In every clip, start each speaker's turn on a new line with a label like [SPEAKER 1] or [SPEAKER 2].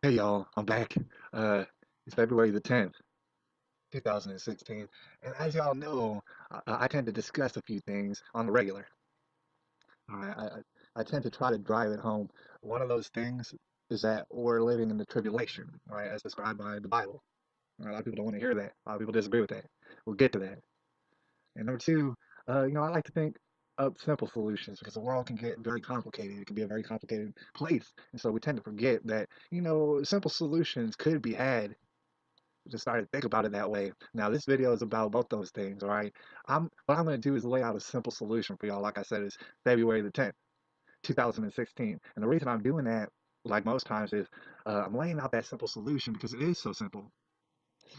[SPEAKER 1] Hey y'all, I'm back. Uh, it's February the 10th, 2016, and as y'all know, I tend to discuss a few things on the regular. I tend to try to drive it home. One of those things is that we're living in the tribulation, right, as described by the Bible. A lot of people don't want to hear that. A lot of people disagree with that. We'll get to that. And number two, I like to think of simple solutions because the world can get very complicated. It can be a very complicated place, and so we tend to forget that simple solutions could be had. Just started to think about it that way. Now, this video is about both those things, all right? What I'm going to do is lay out a simple solution for y'all. Like I said, it's February the 10th, 2016. And the reason I'm doing that, like most times, is I'm laying out that simple solution because it is so simple.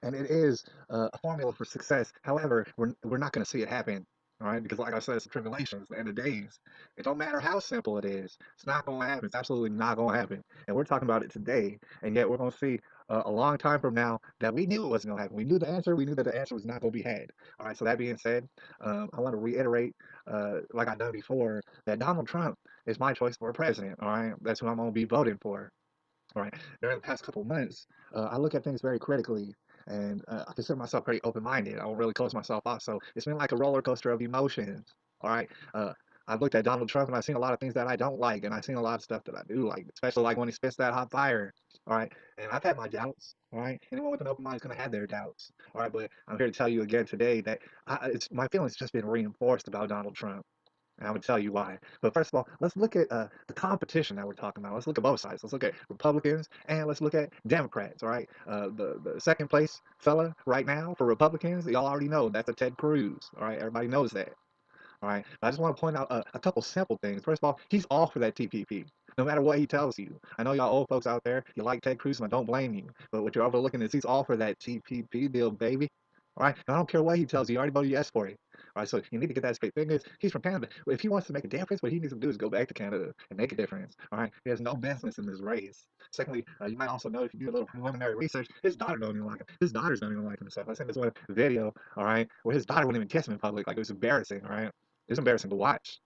[SPEAKER 1] And it is a formula for success. However, we're not going to see it happen. All right, because like I said, it's the tribulations, the end of days. It don't matter how simple it is. It's not going to happen. It's absolutely not going to happen. And we're talking about it today, and yet we're going to see a long time from now that we knew it wasn't going to happen. We knew the answer. We knew that the answer was not going to be had. All right. So that being said, I want to reiterate, like I've done before, that Donald Trump is my choice for president. All right, that's who I'm going to be voting for. All right. During the past couple of months, I look at things very critically, and I consider myself pretty open-minded. I don't really close myself off, so it's been like a roller coaster of emotions. All right. I've looked at Donald Trump, and I've seen a lot of things that I don't like, and I've seen a lot of stuff that I do like, especially like when he spits that hot fire. All right. And I've had my doubts. All right. Anyone with an open mind is going to have their doubts. All right. But I'm here to tell you again today that my feelings just been reinforced about Donald Trump. And I would tell you why. But first of all, let's look at the competition that we're talking about. Let's look at both sides. Let's look at Republicans and let's look at Democrats. All right. The second place fella right now for Republicans, y'all already know that's a Ted Cruz. All right. Everybody knows that. All right. I just want to point out a couple simple things. First of all, he's all for that TPP. No matter what he tells you. I know y'all old folks out there, you like Ted Cruz, and I don't blame you. But what you're overlooking is he's all for that TPP deal, baby. All right. And I don't care what he tells you. You already voted yes for it. All right. So you need to get that straight. Thing is, he's from Canada. If he wants to make a difference, what he needs to do is go back to Canada and make a difference. All right. He has no business in this race. Secondly, you might also know if you do a little preliminary research, his daughter don't even like him. His daughters don't even like him. So I seen this one video, all right, where his daughter wouldn't even kiss him in public. Like it was embarrassing. All right. It's embarrassing to watch.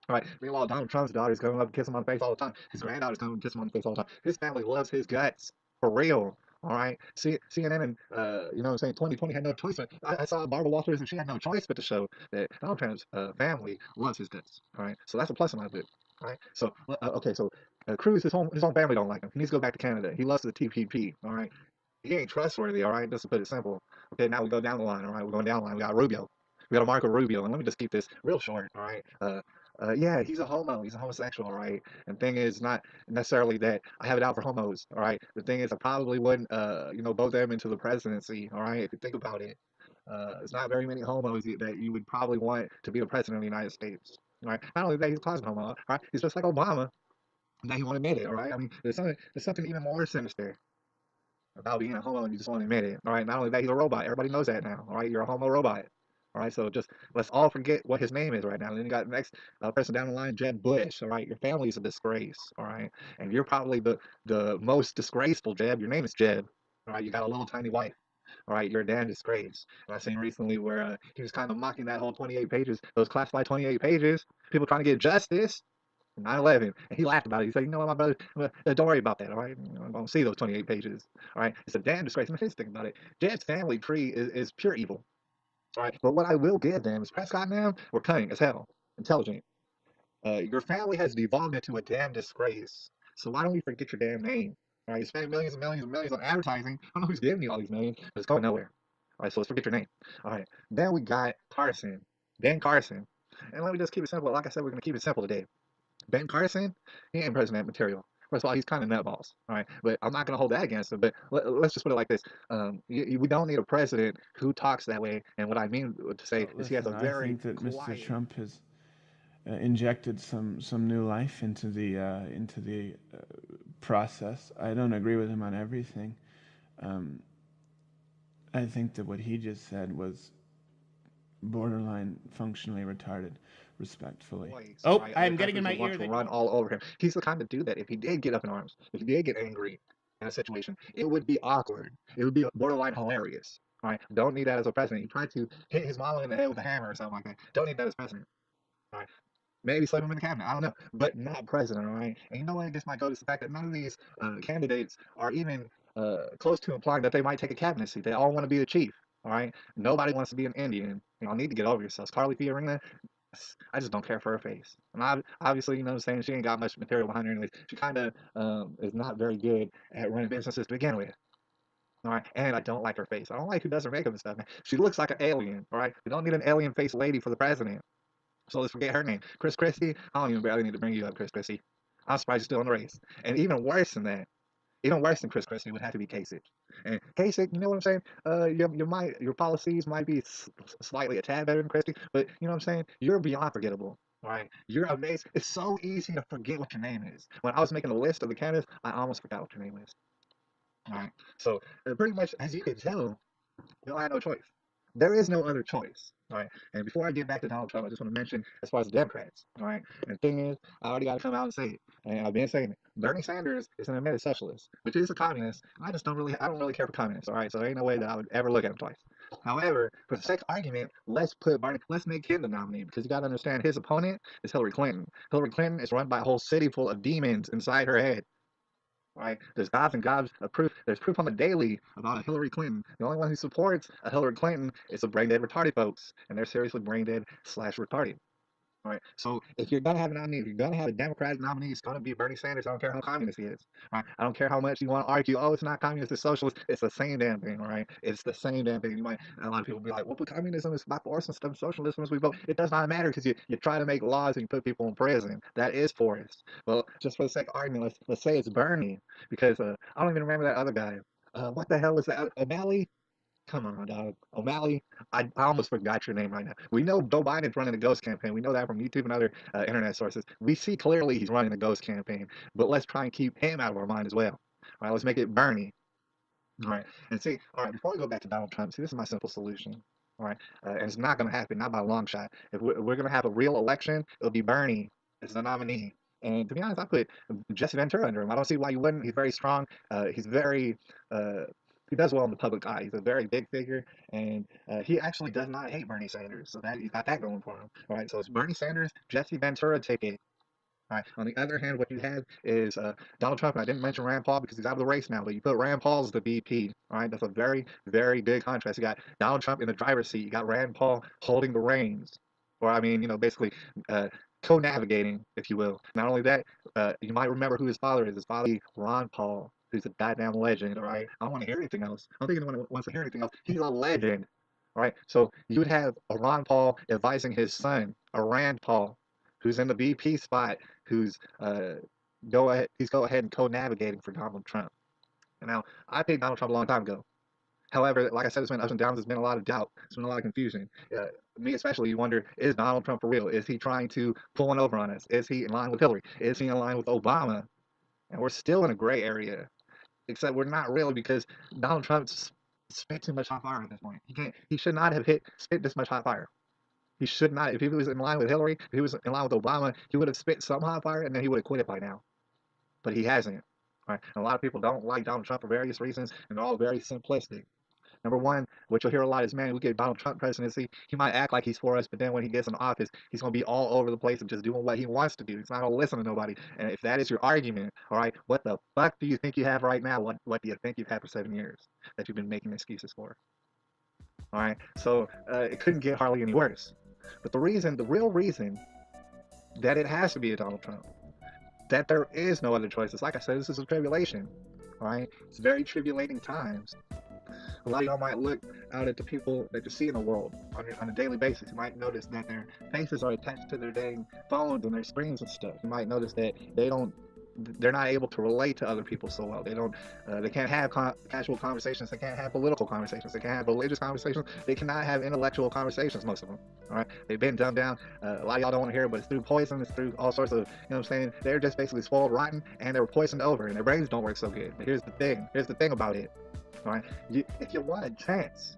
[SPEAKER 1] All right. Meanwhile, Donald Trump's daughter's coming up and kissing him on the face all the time. His granddaughter's coming and kissing him on the face all the time. His family loves his guts. For real. All right. CNN and, what I'm saying, 2020 had no choice. But I saw Barbara Walters and she had no choice but to show that Donald Trump's family loves his guts. All right. So that's a plus in my book. All right. So, okay. So, Cruz, his own family don't like him. He needs to go back to Canada. He loves the TPP. All right. He ain't trustworthy. All right. Just to put it simple. Okay. Now we go down the line. All right. We're going down the line. We got Rubio. We got a Marco Rubio. And let me just keep this real short. All right. Yeah, he's a homo. He's a homosexual, right? And thing is, not necessarily that I have it out for homos, all right? The thing is, I probably wouldn't, vote them into the presidency, all right? If you think about it, it's not very many homos that you would probably want to be the president of the United States, all right? Not only that, he's a closet homo, all right? He's just like Obama, and that he won't admit it, all right? I mean, there's something even more sinister about being a homo and you just won't admit it, all right? Not only that, he's a robot. Everybody knows that now, all right? You're a homo robot. All right, so just let's all forget what his name is right now. And then you got the next person down the line, Jeb Bush. All right, your family is a disgrace. All right, and you're probably the most disgraceful, Jeb. Your name is Jeb. All right, you got a little tiny wife. All right, you're a damn disgrace. And I seen recently where he was kind of mocking that whole 28 pages, those classified 28 pages, people trying to get justice. 9/11, and he laughed about it. He said, "You know what, my brother, don't worry about that. All right, I'm gonna see those 28 pages. All right, it's a damn disgrace." I mean, just think about it. Jeb's family tree is pure evil. All right. But what I will give them is Prescott now, we're cunning as hell, intelligent. Your family has devolved into a damn disgrace. So why don't we forget your damn name? All right, you're spending millions and millions and millions on advertising. I don't know who's giving you all these millions, but it's going nowhere. All right, so let's forget your name. All right, then we got Carson, Ben Carson. And let me just keep it simple. Like I said, we're going to keep it simple today. Ben Carson, he ain't president material. First of all, he's kind of nutballs, all right. But I'm not gonna hold that against him. But let's just put it like this: we don't need a president who talks that way. And what I mean to say is, he has a
[SPEAKER 2] Listen, I
[SPEAKER 1] very
[SPEAKER 2] think that Mr.
[SPEAKER 1] quiet.
[SPEAKER 2] Trump has injected some new life into the process. I don't agree with him on everything. Um, I think that what he just said was borderline functionally retarded, respectfully.
[SPEAKER 1] Voice,
[SPEAKER 2] Oh,
[SPEAKER 1] right? Other
[SPEAKER 2] I'm getting in
[SPEAKER 1] countries
[SPEAKER 2] my
[SPEAKER 1] would want
[SPEAKER 2] ears.
[SPEAKER 1] to
[SPEAKER 2] I
[SPEAKER 1] run all over him. He's the kind of dude that if he did get up in arms, if he did get angry in a situation, it would be awkward. It would be borderline hilarious. All right, don't need that as a president. He tried to hit his mom in the head with a hammer or something like that. Don't need that as president. All right. Maybe slip him in the cabinet. I don't know, but not president. All right. And you know what? This might go to the fact that none of these candidates are even close to implying that they might take a cabinet seat. They all want to be the chief. All right. Nobody wants to be an Indian. You know, I need to get over yourselves. Carly Fiorina, I just don't care for her face. And obviously, you know what I'm saying? She ain't got much material behind her anyways. She kind of is not very good at running businesses to begin with. All right. And I don't like her face. I don't like who does her makeup and stuff, man. She looks like an alien. All right. We don't need an alien face lady for the president. So let's forget her name. Chris Christie. I don't even barely need to bring you up, Chris Christie. I'm surprised you're still in the race. And even worse than that, even worse than Chris Christie would have to be Kasich. And Kasich, you know what I'm saying? Your policies might be slightly a tad better than Christie, but you know what I'm saying? You're beyond forgettable. All right, you're amazing. It's so easy to forget what your name is. When I was making a list of the candidates, I almost forgot what your name is. All right, so pretty much as you can tell, you don't have no choice. There is no other choice. All right. And before I get back to Donald Trump, I just want to mention as far as the Democrats. All right. And the thing is, I already got to come out and say it. And I've been saying it. Bernie Sanders is an admitted socialist, which is a communist. I don't really care for communists. All right. So there ain't no way that I would ever look at him twice. However, for the sake of argument, let's make him the nominee because you got to understand his opponent is Hillary Clinton. Hillary Clinton is run by a whole city full of demons inside her head. Right? There's gobs and gobs of proof. There's proof on the daily about a Hillary Clinton. The only one who supports a Hillary Clinton is the brain dead retarded folks, and they're seriously brain dead slash retarded. All right. So if you're gonna have a nominee, if you're gonna have a Democratic nominee, it's gonna be Bernie Sanders. I don't care how communist he is. Right. I don't care how much you want to argue. Oh, it's not communist, it's socialist. It's the same damn thing. All right. It's the same damn thing. You might a lot of people be like, well, but communism is by force and stuff. Socialism is we vote. It does not matter because you try to make laws and you put people in prison. That is force. Well, just for the sake of argument, let's say it's Bernie because I don't even remember that other guy. What the hell was that? O'Malley? Come on, dog. O'Malley, I almost forgot your name right now. We know Joe Biden's running a ghost campaign. We know that from YouTube and other internet sources. We see clearly he's running a ghost campaign, but let's try and keep him out of our mind as well. All right, let's make it Bernie. All right, and see, all right, before we go back to Donald Trump, see, this is my simple solution. All right, and it's not going to happen, not by a long shot. If we're going to have a real election, it'll be Bernie as the nominee. And to be honest, I put Jesse Ventura under him. I don't see why you wouldn't. He's very strong. He's very, uh, he does well in the public eye. He's a very big figure, and he actually does not hate Bernie Sanders. So that he's got that going for him. All right, so it's Bernie Sanders, Jesse Ventura ticket. All right. On the other hand, what you have is Donald Trump. And I didn't mention Rand Paul because he's out of the race now, but you put Rand Paul as the VP. All right. That's a very, very big contrast. You got Donald Trump in the driver's seat. You got Rand Paul holding the reins. Or, I mean, you know, basically uh, co navigating, if you will. Not only that, you might remember who his father is. His father is Ron Paul, who's a goddamn legend. All right. I don't want to hear anything else. I don't think anyone wants to hear anything else. He's a legend. All right. So you would have a Ron Paul advising his son, a Rand Paul, who's in the VP spot, who's go ahead and co-navigating for Donald Trump. And now I picked Donald Trump a long time ago. However, like I said, it's been ups and downs. There's been a lot of doubt. There's been a lot of confusion. Me especially, you wonder: is Donald Trump for real? Is he trying to pull one over on us? Is he in line with Hillary? Is he in line with Obama? And we're still in a gray area. Except we're not really because Donald Trump spit too much hot fire at this point. He can't. He should not have spit this much hot fire. He should not. If he was in line with Hillary, if he was in line with Obama, he would have spit some hot fire and then he would have quit it by now. But he hasn't. Right? And a lot of people don't like Donald Trump for various reasons, and they're all very simplistic. Number one, what you'll hear a lot is, man, we get Donald Trump presidency. He might act like he's for us, but then when he gets in office, he's going to be all over the place and just doing what he wants to do. He's not going to listen to nobody. And if that is your argument, all right, what the fuck do you think you have right now? What do you think you've had for 7 years that you've been making excuses for? All right, so it couldn't get hardly any worse. But the real reason that it has to be a Donald Trump, that there is no other choices. Like I said, this is a tribulation. All right, it's very tribulating times. A lot of y'all might look out at the people that you see in the world on a daily basis. You might notice that their faces are attached to their dang phones and their screens and stuff. You might notice that they're not able to relate to other people so well. They can't have casual conversations. They can't have political conversations. They can't have religious conversations. They cannot have intellectual conversations, most of them. All right, they've been dumbed down. A lot of y'all don't want to hear it, but it's through poison. It's through all sorts of, you know what I'm saying? They're just basically spoiled rotten, and they were poisoned over, and their brains don't work so good. But here's the thing. Here's the thing about it. All right, if you want a chance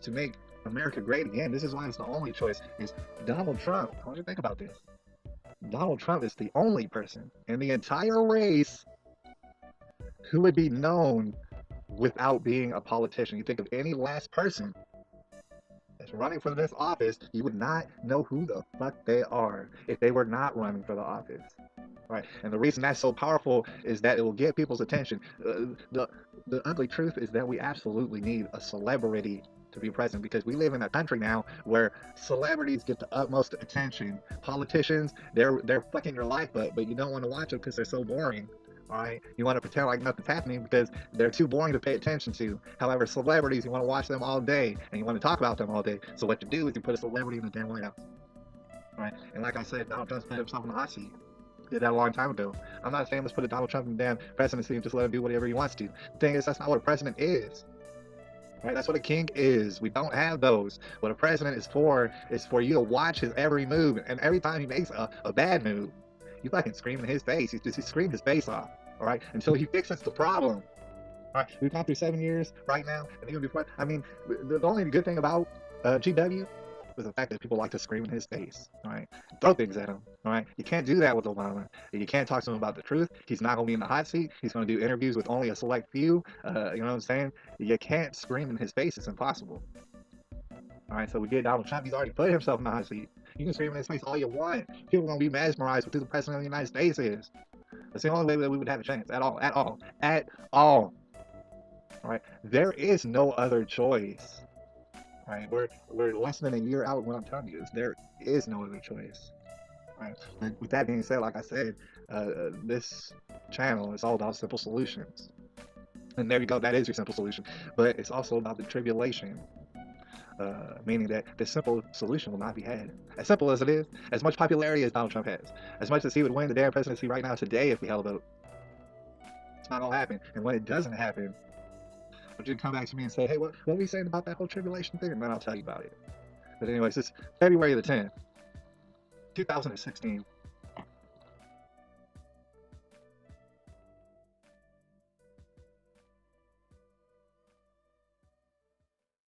[SPEAKER 1] to make America great again, this is why it's the only choice. Is Donald Trump. I want you to think about this. Donald Trump is the only person in the entire race who would be known without being a politician. You think of any last person running for this office, you would not know who the fuck they are if they were not running for the office. Right? And the reason that's so powerful is that it will get people's attention. The ugly truth is that we absolutely need a celebrity to be present because we live in a country now where celebrities get the utmost attention. Politicians, they're fucking your life up, but you don't want to watch them because they're so boring. All right, you want to pretend like nothing's happening because they're too boring to pay attention to. However, celebrities, you want to watch them all day and you want to talk about them all day. So what you do is you put a celebrity in the damn White House. All right, and like I said, Donald Trump's put himself in the hot seat. Did that a long time ago. I'm not saying let's put a Donald Trump in the damn presidency and just let him do whatever he wants to. The thing is, that's not what a president is. Right? That's what a king is. We don't have those. What a president is for you to watch his every move, and every time he makes a bad move, you fucking scream in his face. You scream his face off. All right, until he fixes the problem. All right, we've gone through 7 years right now, and even before. I mean, the only good thing about GW was the fact that people like to scream in his face, all right? Throw things at him, all right? You can't do that with Obama. You can't talk to him about the truth. He's not going to be in the hot seat. He's going to do interviews with only a select few. You know what I'm saying? You can't scream in his face. It's impossible. All right, so we get Donald Trump. He's already put himself in the hot seat. You can scream in his face all you want. People are going to be mesmerized with who the president of the United States is. That's the only way that we would have a chance at all. All right? There is no other choice. Right, we're less than a year out. What I'm telling you is there is no other choice. Right. And with that being said, like I said, this channel is all about simple solutions, and there you go. That is your simple solution, but it's also about the tribulation, meaning that the simple solution will not be had. As simple as it is, as much popularity as Donald Trump has, as much as he would win the damn presidency right now today if we held a vote, it's not gonna happen. And when it doesn't happen, but you come back to me and say, hey, what are we saying about that whole tribulation thing? And then I'll tell you about it. But anyways, it's February the 10th, 2016.